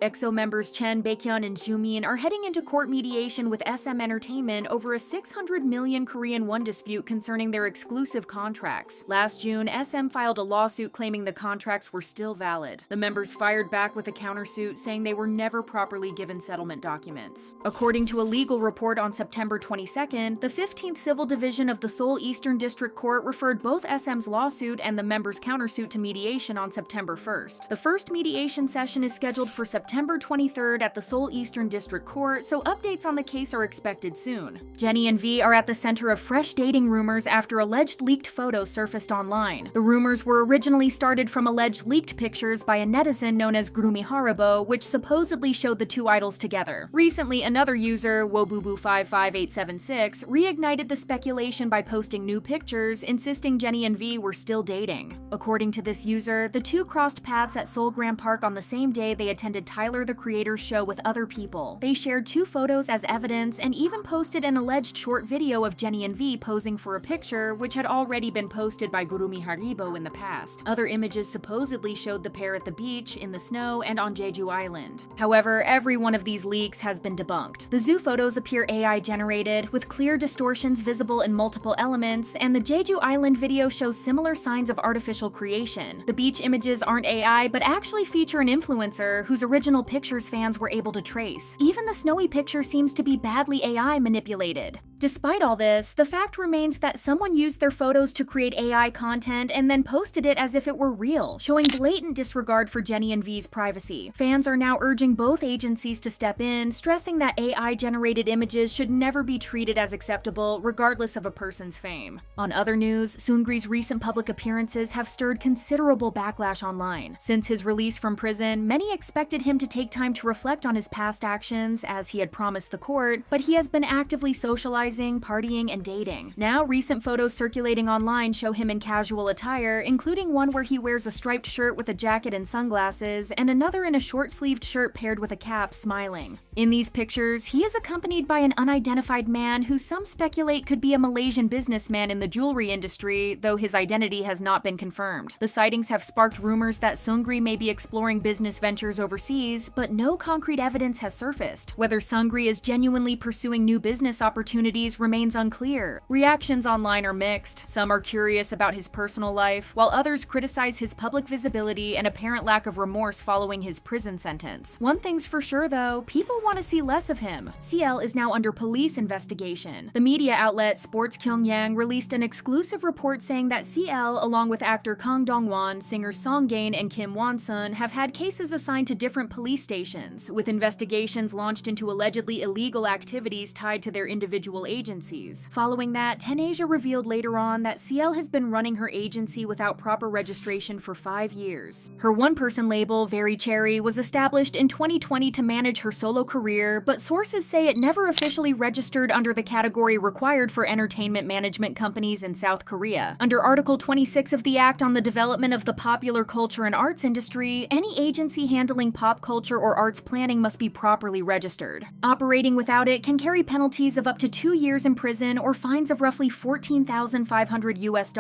EXO members Chen, Baekhyun, and Joomin are heading into court mediation with SM Entertainment over a 600 million Korean won dispute concerning their exclusive contracts. Last June, SM filed a lawsuit claiming the contracts were still valid. The members fired back with a countersuit saying they were never properly given settlement documents. According to a legal report on September 22nd, the 15th Civil Division of the Seoul Eastern District Court referred both SM's lawsuit and the members' countersuit to mediation on September 1st. The first mediation session is scheduled for September 23rd at the Seoul Eastern District Court, so updates on the case are expected soon. Jennie and V are at the center of fresh dating rumors after alleged leaked photos surfaced online. The rumors were originally started from alleged leaked pictures by a netizen known as Grumi Haribo, which supposedly showed the two idols together. Recently, another user, Wobubu55876, reignited the speculation by posting new pictures, insisting Jennie and V were still dating. According to this user, the two crossed paths at Seoul Grand Park on the same day they attended Tyler the Creator's show with other people. They shared two photos as evidence and even posted an alleged short video of Jennie and V posing for a picture, which had already been posted by Gurumi Haribo in the past. Other images supposedly showed the pair at the beach, in the snow, and on Jeju Island. However, every one of these leaks has been debunked. The zoo photos appear AI-generated, with clear distortions visible in multiple elements, and the Jeju Island video shows similar signs of artificial creation. The beach images aren't AI, but actually feature an influencer whose original pictures fans were able to trace. Even the snowy picture seems to be badly AI manipulated. Despite all this, the fact remains that someone used their photos to create AI content and then posted it as if it were real, showing blatant disregard for Jennie and V's privacy. Fans are now urging both agencies to step in, stressing that AI-generated images should never be treated as acceptable, regardless of a person's fame. On other news, Seungri's recent public appearances have stirred considerable backlash online. Since his release from prison, many expected him to take time to reflect on his past actions, as he had promised the court, but he has been actively socializing, partying, and dating. Now, recent photos circulating online show him in casual attire, including one where he wears a striped shirt with a jacket and sunglasses, and another in a short-sleeved shirt paired with a cap, smiling. In these pictures, he is accompanied by an unidentified man who some speculate could be a Malaysian businessman in the jewelry industry, though his identity has not been confirmed. The sightings have sparked rumors that Seungri may be exploring business ventures overseas, but no concrete evidence has surfaced. Whether Seungri is genuinely pursuing new business opportunities remains unclear. Reactions online are mixed. Some are curious about his personal life, while others criticize his public visibility and apparent lack of remorse following his prison sentence. One thing's for sure though, people want to see less of him. CL is now under police investigation. The media outlet Sports Kyongyang released an exclusive report saying that CL, along with actor Kang Dong-won, singers Song Gain, and Kim Won-sun, have had cases assigned to different police stations, with investigations launched into allegedly illegal activities tied to their individual agencies. Following that, 10Asia revealed later on that CL has been running her agency without proper registration for 5 years. Her one-person label, Very Cherry, was established in 2020 to manage her solo career, but sources say it never officially registered under the category required for entertainment management companies in South Korea. Under Article 26 of the Act on the Development of the Popular Culture and Arts Industry, any agency handling pop culture or arts planning must be properly registered. Operating without it can carry penalties of up to 2 years in prison or fines of roughly $14,500 US.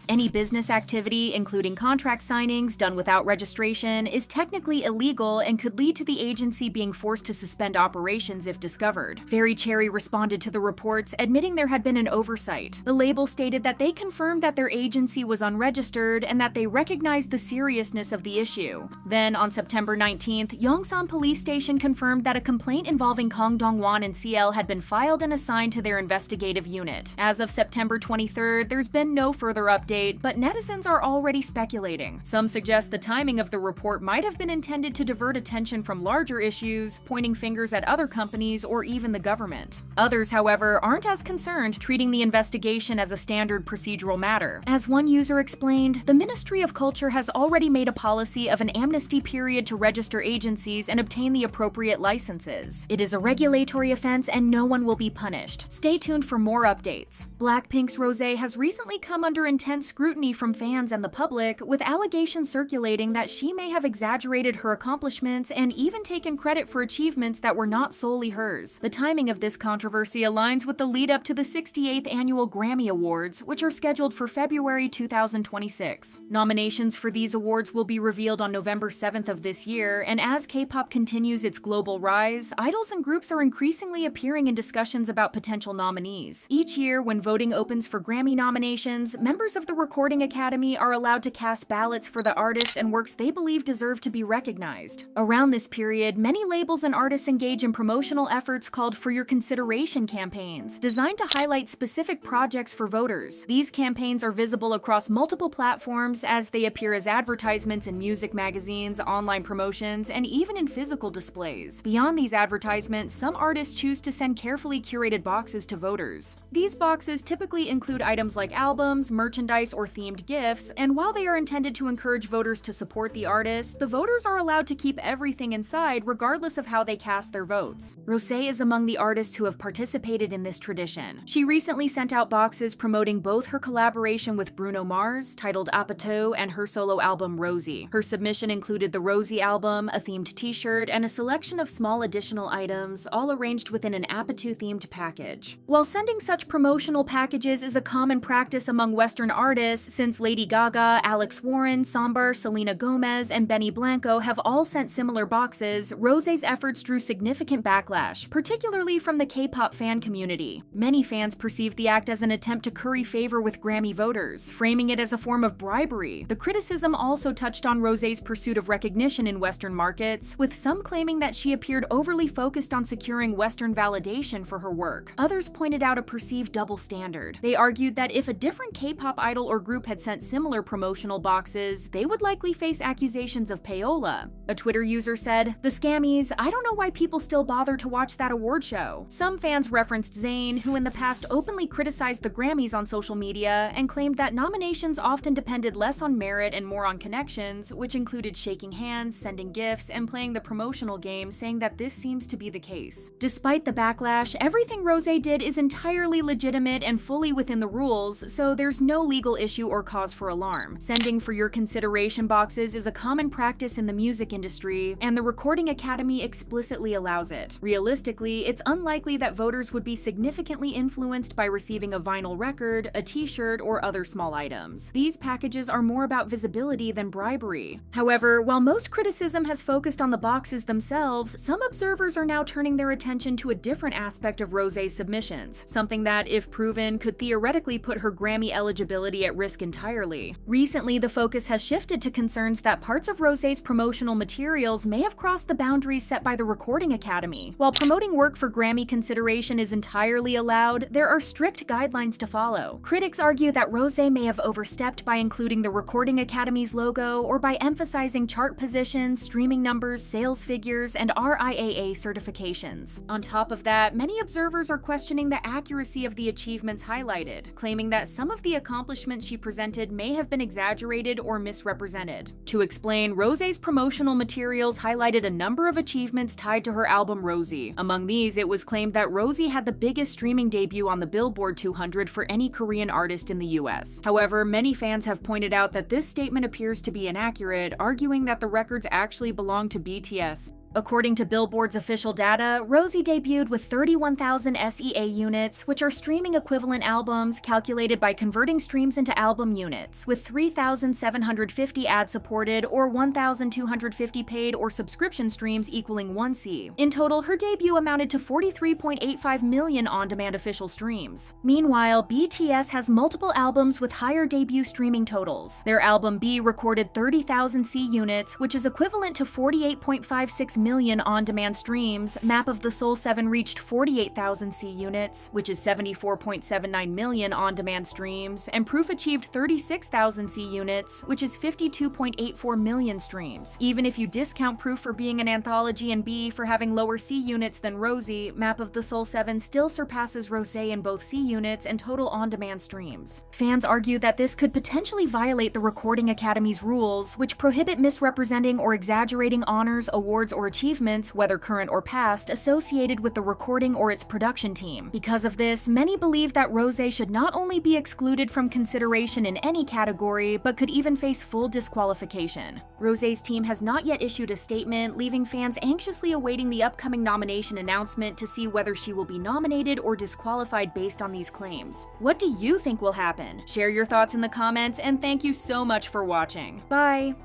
Any business activity, including contract signings, done without registration, is technically illegal and could lead to the agency being forced to suspend operations if discovered. Very Cherry responded to the reports, admitting there had been an oversight. The label stated that they confirmed that their agency was unregistered and that they recognized the seriousness of the issue. Then, on September 19th, Yongsan Police Station confirmed that a complaint involving Kang Dong-won and CL had been filed and assigned to their investigative unit. As of September 23rd, there's been no further update, but netizens are already speculating. Some suggest the timing of the report might have been intended to divert attention from larger issues, pointing fingers at other companies or even the government. Others, however, aren't as concerned, treating the investigation as a standard procedural matter. As one user explained, the Ministry of Culture has already made a policy of an amnesty period to register agencies and obtain the appropriate licenses. It is a regulatory offense and no one will be punished. Stay tuned for more updates. Blackpink's Rosé has recently come under intense scrutiny from fans and the public, with allegations circulating that she may have exaggerated her accomplishments and even taken credit for achievements that were not solely hers. The timing of this controversy aligns with the lead-up to the 68th Annual Grammy Awards, which are scheduled for February 2026. Nominations for these awards will be revealed on November 7th of this year, and as K-pop continues its global rise, idols and groups are increasingly appearing in discussions about potential nominees. Each year, when voting opens for Grammy nominations, members of the Recording Academy are allowed to cast ballots for the artists and works they believe deserve to be recognized. Around this period, many labels and artists engage in promotional efforts called For Your Consideration campaigns, designed to highlight specific projects for voters. These campaigns are visible across multiple platforms as they appear as advertisements in music magazines, online promotions, and even in physical displays. Beyond these advertisements, some artists choose to send carefully curated boxes to voters. These boxes typically include items like albums, merchandise, or themed gifts, and while they are intended to encourage voters to support the artist, the voters are allowed to keep everything inside regardless of how they cast their votes. Rosé is among the artists who have participated in this tradition. She recently sent out boxes promoting both her collaboration with Bruno Mars, titled Apatow, and her solo album Rosie. Her submission included the Rosie album, a themed t-shirt, and a selection of small additional items, all arranged within an Apatow-themed package. While sending such promotional packages is a common practice among Western artists, since Lady Gaga, Alex Warren, Sambar, Selena Gomez, and Benny Blanco have all sent similar boxes, Rosé's efforts drew significant backlash, particularly from the K-pop fan community. Many fans perceived the act as an attempt to curry favor with Grammy voters, framing it as a form of bribery. The criticism also touched on Rosé's pursuit of recognition in Western markets, with some claiming that she appeared overly focused on securing Western validation for her work. Others pointed out a perceived double standard. They argued that if a different K-pop idol or group had sent similar promotional boxes, they would likely face accusations of payola. A Twitter user said, "The scammies, I don't know why people still bother to watch that award show." Some fans referenced Zayn, who in the past openly criticized the Grammys on social media and claimed that nominations often depended less on merit and more on connections, which included shaking hands, sending gifts, and playing the promotional game, saying that this seems to be the case. Despite the backlash, everything Rosé did is entirely legitimate and fully within the rules, so there's no legal issue or cause for alarm. Sending For Your Consideration boxes is a common practice in the music industry, and the Recording Academy explicitly allows it. Realistically, it's unlikely that voters would be significantly influenced by receiving a vinyl record, a t-shirt, or other small items. These packages are more about visibility than bribery. However, while most criticism has focused on the boxes themselves, some observers are now turning their attention to a different aspect of Rosé's submissions, something that, if proven, could theoretically put her Grammy eligibility at risk entirely. Recently, the focus has shifted to concerns that parts of Rosé's promotional materials may have crossed the boundaries set by the Recording Academy. While promoting work for Grammy consideration is entirely allowed, there are strict guidelines to follow. Critics argue that Rosé may have overstepped by including the Recording Academy's logo or by emphasizing chart positions, streaming numbers, sales figures, and RIAA certifications. On top of that, many observers are questioning the accuracy of the achievements highlighted, claiming that some of the accomplishments she presented may have been exaggerated or misrepresented. To explain, Rosé's promotional materials highlighted a number of achievements tied to her album Rosie. Among these, it was claimed that Rosie had the biggest streaming debut on the Billboard 200 for any Korean artist in the US. However, many fans have pointed out that this statement appears to be inaccurate, arguing that the records actually belong to BTS. According to Billboard's official data, Rosie debuted with 31,000 SEA units, which are streaming equivalent albums calculated by converting streams into album units, with 3,750 ad-supported or 1,250 paid or subscription streams equaling 1C. In total, her debut amounted to 43.85 million on-demand official streams. Meanwhile, BTS has multiple albums with higher debut streaming totals. Their album B recorded 30,000 C units, which is equivalent to 48.56 million on-demand streams. Map of the Soul 7 reached 48,000 C units, which is 74.79 million on-demand streams, and Proof achieved 36,000 C units, which is 52.84 million streams. Even if you discount Proof for being an anthology and B for having lower C units than Rosie, Map of the Soul 7 still surpasses Rosé in both C units and total on-demand streams. Fans argue that this could potentially violate the Recording Academy's rules, which prohibit misrepresenting or exaggerating honors, awards, or achievements, whether current or past, associated with the recording or its production team. Because of this, many believe that Rosé should not only be excluded from consideration in any category, but could even face full disqualification. Rosé's team has not yet issued a statement, leaving fans anxiously awaiting the upcoming nomination announcement to see whether she will be nominated or disqualified based on these claims. What do you think will happen? Share your thoughts in the comments, and thank you so much for watching. Bye!